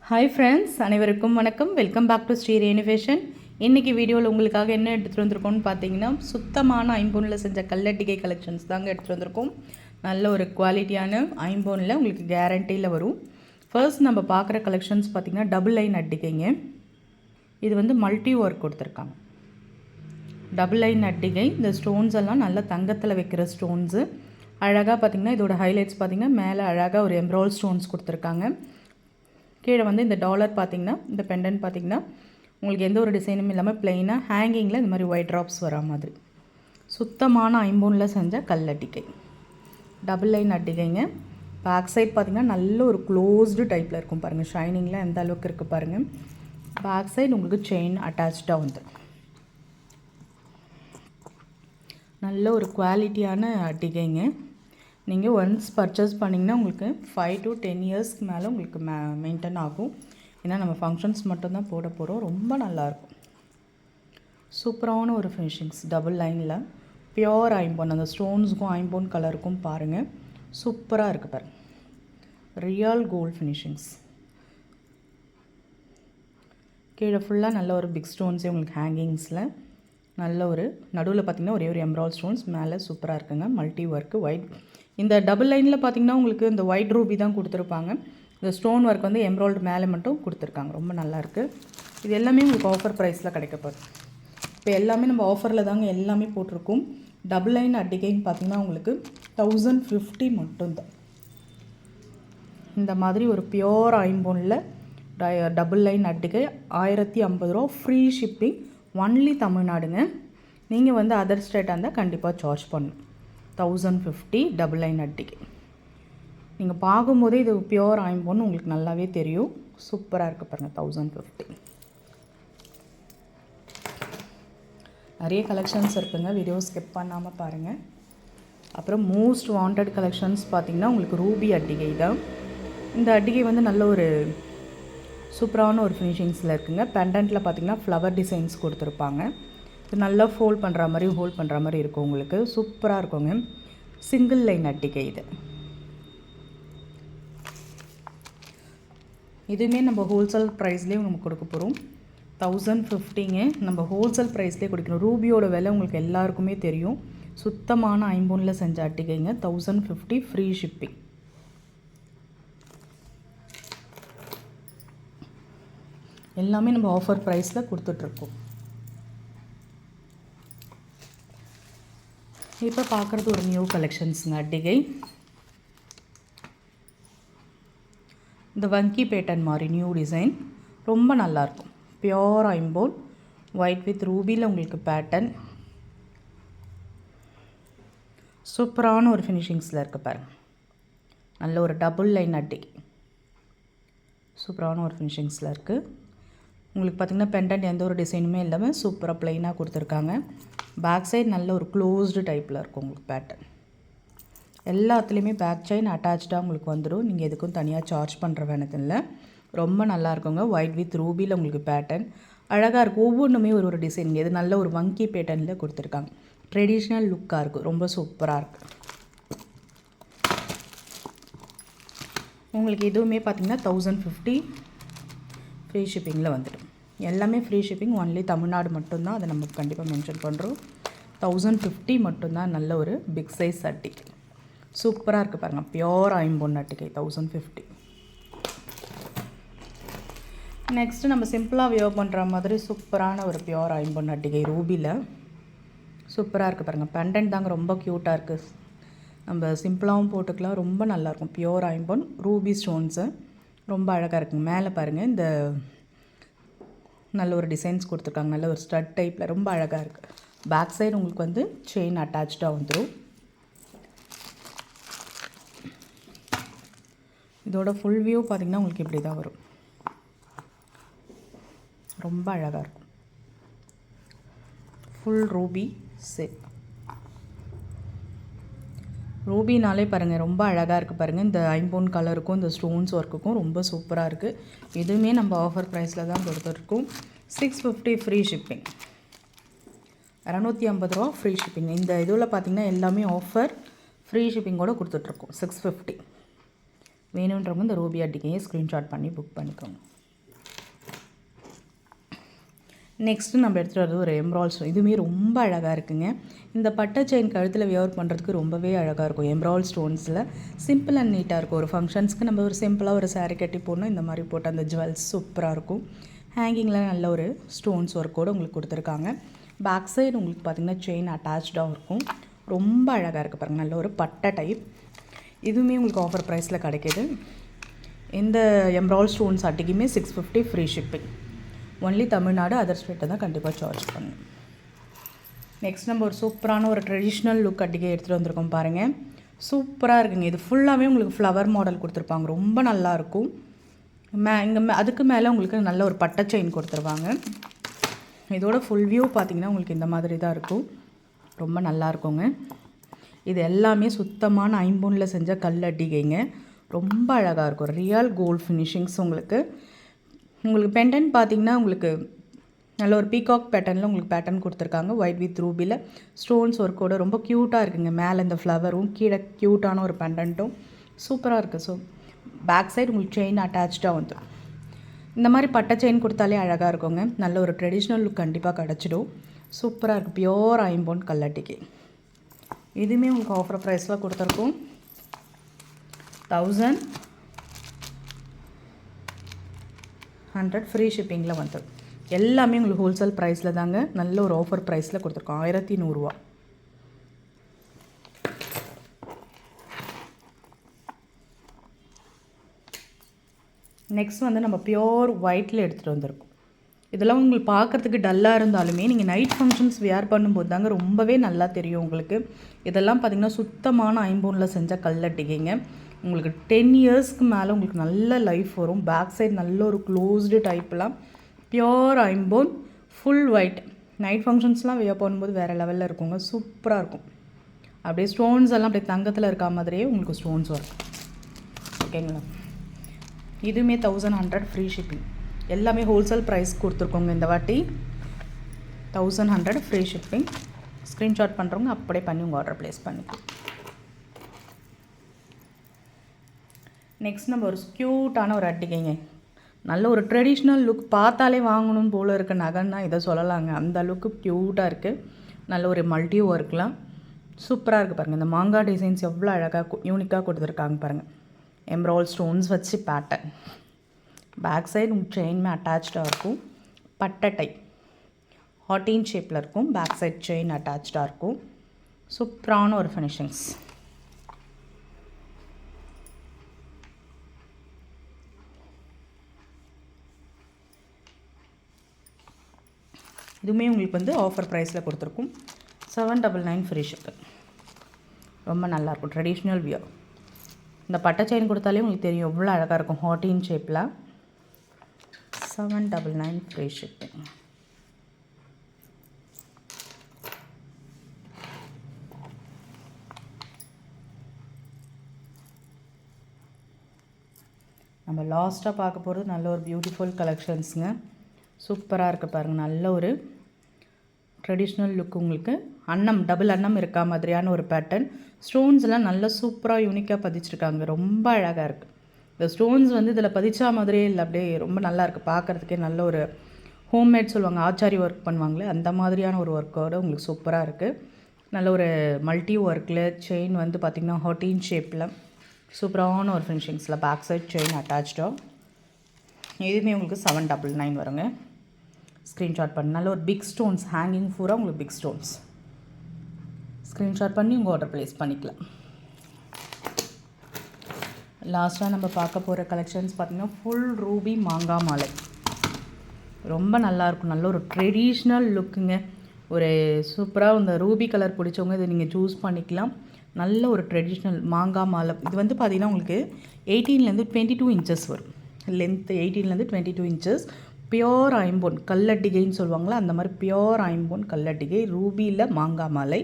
Hi friends, அனைவருக்கும் வணக்கம். Welcome back to Sri renovation. இன்றைக்கி வீடியோவில் உங்களுக்காக என்ன எடுத்துகிட்டு வந்திருக்கோம்னு பார்த்தீங்கன்னா, சுத்தமான ஐம்பொனில் செஞ்ச கல்லட்டிகை கலெக்ஷன்ஸ் தாங்க எடுத்துகிட்டு வந்திருக்கோம். நல்ல ஒரு குவாலிட்டியான ஐம்பொனில் உங்களுக்கு கேரண்டியில் வரும். ஃபர்ஸ்ட் நம்ம பார்க்குற கலெக்ஷன்ஸ் பார்த்திங்கன்னா டபுள் லைன் அட்டிகைங்க. இது வந்து மல்டி ஒர்க் கொடுத்துருக்காங்க. டபுள் லைன் அட்டிகை. இந்த ஸ்டோன்ஸ் எல்லாம் நல்லா தங்கத்தில் வைக்கிற ஸ்டோன்ஸு. அழகாக பார்த்திங்கன்னா இதோட ஹைலைட்ஸ் பார்த்திங்கன்னா மேலே அழகாக ஒரு எம்ப்ராய்டரி ஸ்டோன்ஸ் கொடுத்துருக்காங்க. கீழே வந்து இந்த டாலர் பார்த்திங்கன்னா, இந்த பெண்டன்ட் பார்த்திங்கன்னா உங்களுக்கு எந்த ஒரு டிசைனும் இல்லாமல் ப்ளைனாக ஹேங்கிங்கில் இந்த மாதிரி ஒயிட் ட்ராப்ஸ் வரா மாதிரி சுத்தமான ஐம்பொனில் செஞ்ச கல்லட்டிகை டபுள் லைன் அட்டிகைங்க. பேக் சைட் பார்த்திங்கன்னா நல்ல ஒரு க்ளோஸ்டு டைப்பில் இருக்கும் பாருங்கள். ஷைனிங்கில் எந்த அளவுக்கு இருக்குது பாருங்கள். பேக் சைடு உங்களுக்கு செயின் அட்டாச்சாக வந்துடும். நல்ல ஒரு குவாலிட்டியான அட்டிகைங்க. நீங்கள் ஒன்ஸ் பர்ச்சேஸ் பண்ணிங்கன்னா உங்களுக்கு 5 to 10 இயர்ஸ்க்கு மேலே உங்களுக்கு மெயின்டைன் ஆகும். ஏன்னா நம்ம ஃபங்க்ஷன்ஸ் மட்டும்தான் போட போகிறோம். ரொம்ப நல்லாயிருக்கும். சூப்பரான ஒரு ஃபினிஷிங்ஸ். டபுள் லைனில் பியோர் ஐம்பொன். அந்த ஸ்டோன்ஸுக்கும் ஐம்பொன் கலருக்கும் பாருங்கள், சூப்பராக இருக்குது பாருங்கள். Real gold finishings. கீழே ஃபுல்லாக நல்ல ஒரு பிக் ஸ்டோன்ஸே உங்களுக்கு ஹேங்கிங்ஸில் நல்ல ஒரு நடுவில் பார்த்திங்கன்னா ஒரே ஒரு எம்ப்ராய்டரி ஸ்டோன்ஸ் மேலே சூப்பராக இருக்குங்க. Multi work white. இந்த டபுள் லைனில் பார்த்திங்கன்னா உங்களுக்கு இந்த ஒயிட் ரூபி தான் கொடுத்துருப்பாங்க. இந்த ஸ்டோன் ஒர்க் வந்து எம்ப்ராய்டரி மேலே மட்டும் கொடுத்துருக்காங்க. ரொம்ப நல்லாயிருக்கு. இது எல்லாமே உங்களுக்கு ஆஃபர் ப்ரைஸில் கிடைக்கப்போகுது. இப்போ எல்லாமே நம்ம ஆஃபரில் தாங்க எல்லாமே போட்டிருக்கோம். டபுள் லைன் அட்டிகைன்னு பார்த்திங்கன்னா உங்களுக்கு 1050 மட்டும்தான். இந்த மாதிரி ஒரு பியோர் ஐம்பொனில் டபுள் லைன் அட்டிகை 1050 ரூபா. Free shipping. ஒன்லி தமிழ்நாடுங்க. நீங்கள் வந்து அதர் ஸ்டேட்டாக இருந்தால் கண்டிப்பாக சார்ஜ் பண்ணணும். 1050 டபுள் லைன் அட்டிகை. நீங்கள் பார்க்கும்போதே இது பியோர் ஐம்பொன் உங்களுக்கு நல்லாவே தெரியும். சூப்பராக இருக்குது பாருங்கள். 1050. நிறைய கலெக்ஷன்ஸ் இருக்குங்க. வீடியோ ஸ்கிப் பண்ணாமல் பாருங்கள். அப்புறம் மோஸ்ட் வாண்டட் கலெக்ஷன்ஸ் பார்த்திங்கன்னா உங்களுக்கு ரூபி அட்டிகை தான். இந்த அட்டிகை வந்து நல்ல ஒரு சூப்பரான ஒரு ஃபினிஷிங்ஸில் இருக்குங்க. பெண்டன்ட்டில் பார்த்திங்கன்னா ஃப்ளவர் டிசைன்ஸ் கொடுத்துருப்பாங்க. இது நல்லா ஃபோல்ட் பண்ணுற மாதிரி ஹோல்ட் பண்ணுற மாதிரி இருக்கும் உங்களுக்கு. சூப்பராக இருக்குங்க. சிங்கிள் லைன் அட்டிகை இது. இதுவுமே நம்ம ஹோல்சேல் ப்ரைஸ்லேயே நம்ம கொடுக்க போகிறோம். 1050ங்க. நம்ம ஹோல்சேல் ப்ரைஸ்லேயே கொடுக்கணும். ரூபியோட விலை உங்களுக்கு எல்லாருக்குமே தெரியும். சுத்தமான ஐம்பொனில் செஞ்ச அட்டிகைங்க. 1050 ஃப்ரீ ஷிப்பிங். எல்லாமே நம்ம ஆஃபர் ப்ரைஸில் கொடுத்துட்ருக்கோம். இப்போ பார்க்குறது ஒரு நியூ கலெக்ஷன்ஸுங்க. அட்டிகை இந்த வங்கி பேட்டர்ன் மாதிரி நியூ டிசைன். ரொம்ப நல்லாயிருக்கும். பியோர் ஐம்பொன் ஒயிட் வித் ரூபியில் உங்களுக்கு பேட்டர்ன். சூப்பரான ஒரு ஃபினிஷிங்ஸில் இருக்குது பாருங்கள். நல்ல ஒரு டபுள் லைன் அட்டிகை. சூப்பரான ஒரு ஃபினிஷிங்ஸில் இருக்குது. உங்களுக்கு பார்த்திங்கன்னா பெண்டன்ட் எந்த ஒரு டிசைனுமே இல்லாமல் சூப்பராக ப்ளைனாக கொடுத்துருக்காங்க. பேக் சைடு நல்ல ஒரு க்ளோஸ்டு டைப்பில் இருக்கும் உங்களுக்கு பேட்டர்ன். எல்லாத்துலேயுமே பேக் செயின் அட்டாச்சாக உங்களுக்கு வந்துடும். நீங்கள் எதுக்கும் தனியாக சார்ஜ் பண்ணுற வேணதில்லை. ரொம்ப நல்லா இருக்குங்க. ஒயிட் வித் ரூபியில் உங்களுக்கு பேட்டர்ன் அழகாக இருக்கும். ஒவ்வொன்றுமே ஒரு ஒரு டிசைன். இது நல்ல ஒரு வங்கி பேட்டர்னில் கொடுத்துருக்காங்க. ட்ரெடிஷ்னல் லுக்காக இருக்கும். ரொம்ப சூப்பராக இருக்குது. உங்களுக்கு எதுவுமே பார்த்திங்கன்னா 1050 ஃப்ரீ ஷிப்பிங்கில் வந்துடும். எல்லாமே ஃப்ரீ ஷிப்பிங். ஒன்லி தமிழ்நாடு மட்டும்தான். அதை நம்ம கண்டிப்பாக மென்ஷன் பண்ணுறோம். 1050 மட்டும்தான். நல்ல ஒரு பிக் சைஸ் அட்டிகை. சூப்பராக இருக்குது பாருங்கள். பியோர் ஐம்பொன் அட்டிகை 1050. நெக்ஸ்ட்டு நம்ம சிம்பிளாக வியர் பண்ணுற மாதிரி சூப்பரான ஒரு பியோர் ஐம்பொன் அட்டிகை ரூபியில். சூப்பராக இருக்குது பாருங்கள். பெண்டன்ட் தாங்க ரொம்ப க்யூட்டாக இருக்குது. நம்ம சிம்பிளாகவும் போட்டுக்கலாம். ரொம்ப நல்லாயிருக்கும். பியோர் ஐம்பொன் ரூபி ஸ்டோன்ஸு ரொம்ப அழகாக இருக்குங்க. மேலே பாருங்கள் இந்த நல்ல ஒரு டிசைன்ஸ் கொடுத்துருக்காங்க. நல்ல ஒரு ஸ்டட் டைப்பில் ரொம்ப அழகாக இருக்குது. பேக் சைடு உங்களுக்கு வந்து செயின் அட்டாச்சாக வந்துடும். இதோட ஃபுல் வியூ பார்த்திங்கன்னா உங்களுக்கு இப்படி தான் வரும். ரொம்ப அழகாக இருக்கும். Full Ruby set. ரூபினாலே பாருங்கள் ரொம்ப அழகாக இருக்குது பாருங்கள். இந்த ஐம்பொன் கலருக்கும் இந்த ஸ்டோன்ஸ் ஒர்க்குக்கும் ரொம்ப சூப்பராக இருக்குது. இதுவுமே நம்ம ஆஃபர் ப்ரைஸில் தான் கொடுத்துருக்கோம். 650 ஃப்ரீ ஷிப்பிங். 250 ரூபா ஃப்ரீ ஷிப்பிங். இந்த இதில் பார்த்திங்கன்னா எல்லாமே ஆஃபர் ஃப்ரீ ஷிப்பிங்கோடு கொடுத்துட்ருக்கோம். 650. வேணுன்றவங்க இந்த ரூபி அட்டிகையை ஸ்க்ரீன்ஷாட் பண்ணி புக் பண்ணிக்கோங்க. நெக்ஸ்ட்டு நம்ம எடுத்துகிட்டு வரது ஒரு எம்ப்ராய்டரி ஸ்டோன். இதுவுமே ரொம்ப அழகாக இருக்குங்க. இந்த பட்டை செயின் கழுத்தில் வியர் பண்ணுறதுக்கு ரொம்பவே அழகாக இருக்கும். எம்ப்ராய்டரி ஸ்டோன்ஸில் சிம்பிள் அண்ட் நீட்டாக இருக்கும். ஒரு ஃபங்க்ஷன்ஸ்க்கு நம்ம ஒரு சிம்பிளாக ஒரு சாரீ கட்டி போடணும், இந்த மாதிரி போட்டு அந்த ஜுவல்ஸ் சூப்பராக இருக்கும். ஹேங்கிங்கில் நல்ல ஒரு ஸ்டோன்ஸ் ஒர்க்கோடு உங்களுக்கு கொடுத்துருக்காங்க. பேக் சைடு உங்களுக்கு பார்த்திங்கன்னா செயின் அட்டாச்சாக இருக்கும். ரொம்ப அழகாக இருக்குது பாருங்கள். நல்ல ஒரு பட்டை டைப். இதுவுமே உங்களுக்கு ஆஃபர் ப்ரைஸில் கிடைக்கிது. இந்த எம்ப்ராய்டரி ஸ்டோன்ஸ் அட்டிக்குமே 650 free shipping. Only Tamil Nadu, other ஸ்டேட்டை தான் கண்டிப்பாக சார்ஜ் பண்ணணும். நெக்ஸ்ட் நம்ம ஒரு சூப்பரான ஒரு ட்ரெடிஷ்னல் லுக் அட்டிகை எடுத்துகிட்டு வந்திருக்கோம் பாருங்கள். சூப்பராக இருக்குங்க. இது ஃபுல்லாகவே உங்களுக்கு ஃப்ளவர் மாடல் கொடுத்துருப்பாங்க. ரொம்ப நல்லாயிருக்கும். அதுக்கு மேலே உங்களுக்கு நல்ல ஒரு பட்டை செயின் கொடுத்துருவாங்க. இதோட ஃபுல் வியூ பார்த்திங்கன்னா உங்களுக்கு இந்த மாதிரி தான் இருக்கும். ரொம்ப நல்லா இருக்குங்க. இது எல்லாமே சுத்தமான ஐம்பொனில் செஞ்ச கல் அட்டிகைங்க. ரொம்ப அழகாக இருக்கும். Real gold finishings. உங்களுக்கு பெண்டன்ட் பார்த்திங்கன்னா உங்களுக்கு நல்ல ஒரு பீகாக் பேட்டர்னில் உங்களுக்கு பேட்டர்ன் கொடுத்துருக்காங்க. ஒயிட் வித் ரூபியில் ஸ்டோன்ஸ் ஒர்க்கோட ரொம்ப க்யூட்டாக இருக்குங்க. மேலே இந்த ஃப்ளவரும் கீழே க்யூட்டான ஒரு பெண்டன்ட்டும் சூப்பராக இருக்குது. ஸோ பேக் சைடு உங்களுக்கு செயின் அட்டாச்சாக வந்துடும். இந்த மாதிரி பட்டை செயின் கொடுத்தாலே அழகாக இருக்குங்க. நல்ல ஒரு ட்ரெடிஷ்னல் லுக் கண்டிப்பாக கிடச்சிடும். சூப்பராக இருக்குது. பியோர் ஐம்பொன் கல்லட்டிக்கு. இதுவுமே உங்களுக்கு ஆஃபர் ப்ரைஸில் கொடுத்துருக்கோம். 1100 ஃப்ரீ ஷிப்பிங்கில் வந்துடும். எல்லாமே உங்களுக்கு ஹோல்சேல் ப்ரைஸில் தாங்க. நல்ல ஒரு ஆஃபர் ப்ரைஸில் கொடுத்துருக்கோம். 1100 ரூபா. நெக்ஸ்ட் வந்து நம்ம பியோர் ஒயிட்டில் எடுத்துகிட்டு வந்திருக்கோம். இதெல்லாம் உங்களுக்கு பார்க்குறதுக்கு டல்லாக இருந்தாலுமே நீங்கள் நைட் ஃபங்க்ஷன்ஸ் வியர் பண்ணும்போது தாங்க ரொம்பவே நல்லா தெரியும் உங்களுக்கு. இதெல்லாம் பார்த்திங்கன்னா சுத்தமான ஐம்பொனில் செஞ்ச கல்லட்டிகைங்க. உங்களுக்கு 10 இயர்ஸ்க்கு மேலே உங்களுக்கு நல்ல லைஃப் வரும். பேக் சைடு நல்ல ஒரு க்ளோஸ்டு டைப்லாம் பியோர் ஐம்பொன் ஃபுல் ஒயிட். நைட் ஃபங்க்ஷன்ஸ்லாம் வியர் பண்ணும்போது வேறு லெவலில் இருக்குங்க. சூப்பராக இருக்கும். அப்படியே ஸ்டோன்ஸ் எல்லாம் அப்படியே தங்கத்தில் இருக்க மாதிரியே உங்களுக்கு ஸ்டோன்ஸ் வரும். ஓகேங்களா? இதுவுமே 1100 ஃப்ரீ ஷிப்பிங். எல்லாமே ஹோல்சேல் ப்ரைஸ் கொடுத்துருக்கோங்க. இந்த வாட்டி 1100 ஃப்ரீ ஷிப்பிங். ஸ்க்ரீன்ஷாட் பண்ணுறவங்க அப்படியே பண்ணி உங்கள் ஆர்டர் ப்ளேஸ் பண்ணிக்கலாம். நெக்ஸ்ட் நம்ம ஒரு க்யூட்டான ஒரு அட்டிகைங்க. நல்ல ஒரு ட்ரெடிஷ்னல் லுக். பார்த்தாலே வாங்கணும் போல் இருக்க நகைன்னா இதை சொல்லலாங்க. அந்த அளவுக்கு க்யூட்டாக இருக்குது. நல்ல ஒரு மல்டி ஒர்க்லாம் சூப்பராக இருக்குது பாருங்கள். இந்த மாங்காய் டிசைன்ஸ் எவ்வளோ அழகாக யூனிக்காக கொடுத்துருக்காங்க பாருங்கள். எம்ப்ராய்டரி ஸ்டோன்ஸ் வச்சு பேட்டர்ன். பேக் சைடு உங்களுக்கு செயின்மே அட்டாச்சாக இருக்கும். பட்டை டைப் ஹார்டின் ஷேப்பில் இருக்கும். பேக் சைட் செயின் அட்டாச்சாக இருக்கும். சூப்பரான ஒரு ஃபினிஷிங்ஸ். இதுவுமே உங்களுக்கு வந்து ஆஃபர் ப்ரைஸில் கொடுத்துருக்கும். 799 ஃப்ரீ ஷிப்பிங். ரொம்ப நல்லாயிருக்கும். Traditional wear. இந்த பட்டை செயின் கொடுத்தாலே உங்களுக்கு தெரியும் எவ்வளோ அழகாக இருக்கும். ஹார்டின் ஷேப்பில் 799 ஃப்ரீ ஷிப்பிங். நம்ம லாஸ்ட்டாக பார்க்க போகிறது நல்ல ஒரு பியூட்டிஃபுல் கலெக்ஷன்ஸுங்க. சூப்பராக இருக்குது பாருங்கள். நல்ல ஒரு ட்ரெடிஷ்னல் லுக். உங்களுக்கு அன்னம் டபுள் அன்னம் இருக்கா மாதிரியான ஒரு பேட்டர்ன். ஸ்டோன்ஸ்லாம் நல்லா சூப்பராக யூனிக்காக பதிச்சிருக்காங்க. ரொம்ப அழகாக இருக்குது. இந்த ஸ்டோன்ஸ் வந்து இதில் பதிச்சா மாதிரியே இல்லை. அப்படியே ரொம்ப நல்லா இருக்குது பார்க்குறதுக்கே. நல்ல ஒரு ஹோம்மேட் சொல்லுவாங்க, ஆச்சாரி ஒர்க் பண்ணுவாங்களே அந்த மாதிரியான ஒரு ஒர்க்கோடு உங்களுக்கு சூப்பராக இருக்குது. நல்ல ஒரு மல்டி ஒர்க்கில் செயின் வந்து பார்த்திங்கன்னா ஹார்டின் ஷேப்பில் சூப்பரான ஒரு ஃபினிஷிங்ஸில் பேக் சைட் செயின் அட்டாச்சாக. இதுவுமே உங்களுக்கு 799 வருங்க. ஸ்க்ரீன்ஷாட் பண்ணி நல்ல ஒரு பிக் ஸ்டோன்ஸ் ஹேங்கிங் பூரா உங்களுக்கு பிக் ஸ்டோன்ஸ். ஸ்க்ரீன்ஷாட் பண்ணி உங்கள் ஆர்டர் ப்ளேஸ் பண்ணிக்கலாம். லாஸ்ட்டாக நம்ம பார்க்க போகிற கலெக்ஷன்ஸ் பார்த்திங்கன்னா ஃபுல் ரூபி மாங்காய் மாலை. ரொம்ப நல்லாயிருக்கும். நல்ல ஒரு ட்ரெடிஷ்னல் லுக்குங்க. ஒரு சூப்பராக இந்த ரூபி கலர் பிடிச்சவங்க இதை நீங்கள் சூஸ் பண்ணிக்கலாம். நல்ல ஒரு ட்ரெடிஷ்னல் மாங்காய் மாலை. இது வந்து பார்த்திங்கன்னா உங்களுக்கு 18லேருந்து 22 இன்ச்சஸ் வரும். லென்த்து 18லேருந்து 22 இன்ச்சஸ். பியோர் ஐம்பொன் கல்லட்டிகைன்னு சொல்லுவாங்களா, அந்த மாதிரி பியோர் ஐம்பொன் கல்லட்டிகை ரூபியில் மாங்காய் மாலை.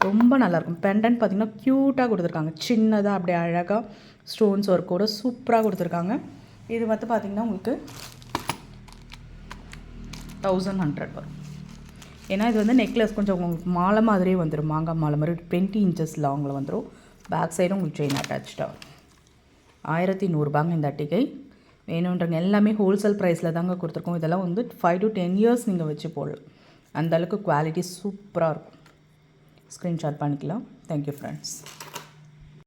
ரொம்ப நல்லாயிருக்கும். பெண்டன்ட் பார்த்திங்கன்னா க்யூட்டாக கொடுத்துருக்காங்க. சின்னதாக அப்படியே அழகாக ஸ்டோன்ஸ் ஒர்க்கோட சூப்பராக கொடுத்துருக்காங்க. இது வந்து பார்த்திங்கன்னா உங்களுக்கு 1100 வரும். ஏன்னா இது வந்து நெக்லஸ் கொஞ்சம் உங்களுக்கு மாலை மாதிரியே வந்துடும். மாங்காய் மாலை மாதிரி 20 இன்ச்சஸ் லாங்கில் வந்துடும். பேக் சைடும் உங்களுக்கு செயின் அட்டாச்சாக வரும். 1100 ரூபாங்க இந்த அட்டிகை. வேணுன்றங்க எல்லாமே ஹோல்சேல் ப்ரைஸில் தாங்க கொடுத்துருக்கோம். இதெல்லாம் வந்து 5 to 10 இயர்ஸ் நீங்கள் வச்சு போடலாம். அந்தளவுக்கு குவாலிட்டி சூப்பராக இருக்கும். ஸ்க்ரீன்ஷாட் பண்ணிக்கலாம். Thank you friends.